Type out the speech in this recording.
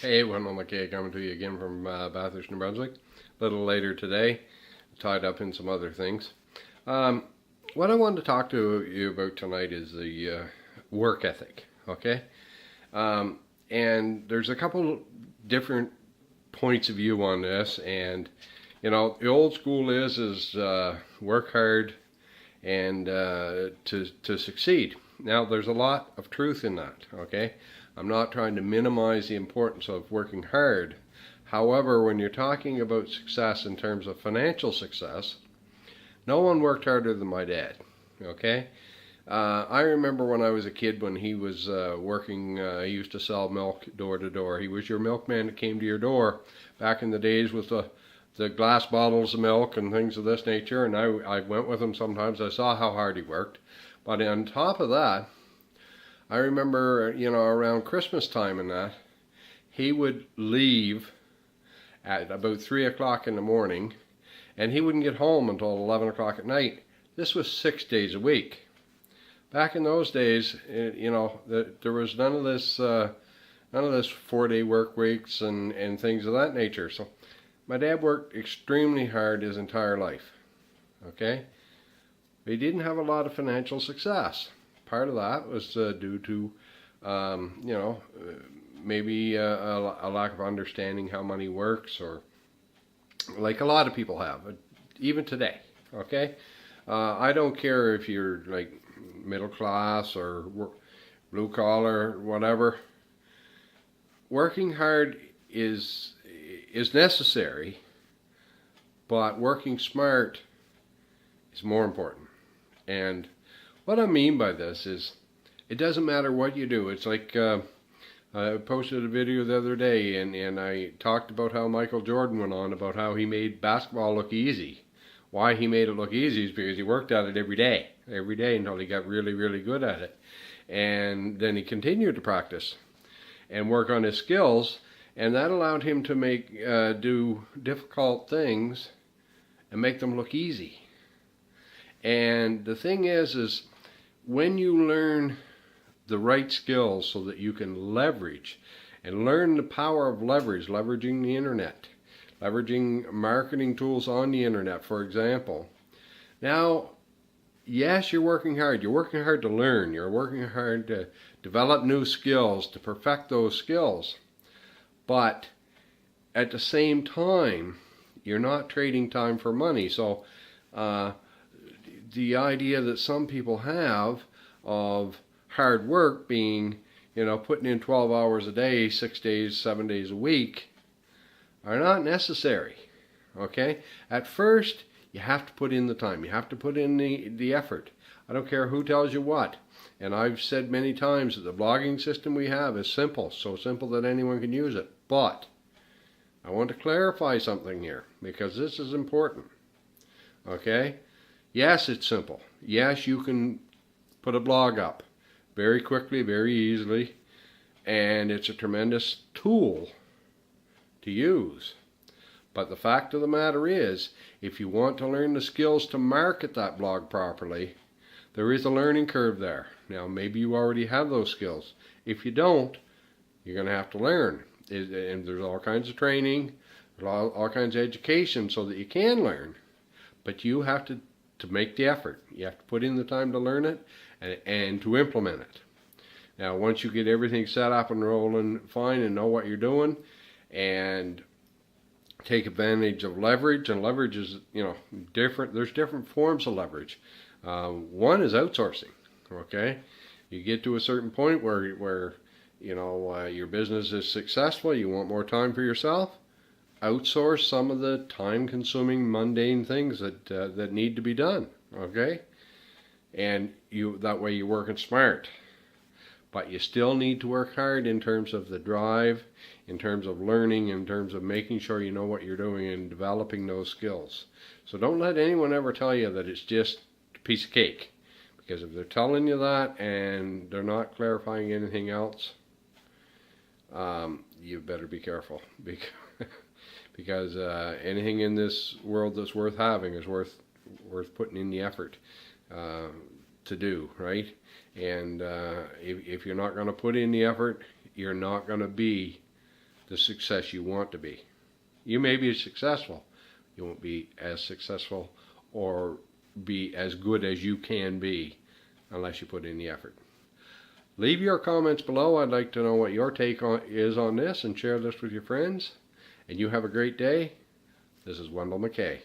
Hey, Wendell McKay coming to you again from Bathurst, New Brunswick. A little later today, tied up in some other things. What I wanted to talk to you about tonight is the work ethic, okay? And there's a couple different points of view on this, and you know, the old school is work hard and to succeed. Now, there's a lot of truth in that, okay? I'm not trying to minimize the importance of working hard. However, when you're talking about success in terms of financial success, no one worked harder than my dad, okay? I remember when I was a kid when he was working, he used to sell milk door to door. He was your milkman that came to your door back in the days with the glass bottles of milk and things of this nature, and I went with him sometimes. I saw how hard he worked. But on top of that, I remember, you know, around Christmas time and that, he would leave at about 3 o'clock in the morning, and he wouldn't get home until 11 o'clock at night. This was 6 days a week. Back in those days, you know, there was none of this 4-day work weeks and things of that nature. So my dad worked extremely hard his entire life, okay? But he didn't have a lot of financial success. Part of that was due to, you know, maybe a lack of understanding how money works, or like a lot of people have, even today, okay? I don't care if you're like middle class or blue collar, whatever. Working hard is necessary, but working smart is more important. And what I mean by this is, it doesn't matter what you do. It's like, I posted a video the other day, and I talked about how Michael Jordan went on about how he made basketball look easy. Why he made it look easy is because he worked at it every day until he got really, really good at it. And then he continued to practice and work on his skills, and that allowed him to do difficult things and make them look easy. And the thing is when you learn the right skills so that you can leverage and learn the power of leveraging the internet, leveraging marketing tools on the internet, for example. Now, yes, you're working hard. You're working hard to learn. You're working hard to develop new skills, to perfect those skills. But at the same time, you're not trading time for money. So the idea that some people have of hard work being, you know, putting in 12 hours a day, 6 days, 7 days a week, are not necessary, okay? At first, you have to put in the time. You have to put in the effort. I don't care who tells you what. And I've said many times that the blogging system we have is simple, so simple that anyone can use it. But I want to clarify something here, because this is important, okay? Yes, it's simple. Yes, you can put a blog up very quickly, very easily, and it's a tremendous tool to use. But the fact of the matter is, if you want to learn the skills to market that blog properly, there is a learning curve there. Now, maybe you already have those skills. If you don't, you're going to have to learn. And there's all kinds of training, all kinds of education so that you can learn. But you have to make the effort. You have to put in the time to learn it and to implement it. Now, once you get everything set up and rolling fine and know what you're doing, and take advantage of leverage, and leverage is, you know, different. There's different forms of leverage. One is outsourcing, okay? You get to a certain point where you know, your business is successful, you want more time for yourself, outsource some of the time-consuming, mundane things that need to be done, okay? And that way you're working smart. But you still need to work hard in terms of the drive, in terms of learning, in terms of making sure you know what you're doing and developing those skills. So don't let anyone ever tell you that it's just a piece of cake. Because if they're telling you that and they're not clarifying anything else, you better be careful. Because anything in this world that's worth having is worth putting in the effort to do, right? And if you're not going to put in the effort, you're not going to be the success you want to be. You may be successful. You won't be as successful or be as good as you can be unless you put in the effort. Leave your comments below. I'd like to know what your take is on this, and share this with your friends. And you have a great day. This is Wendell McKay.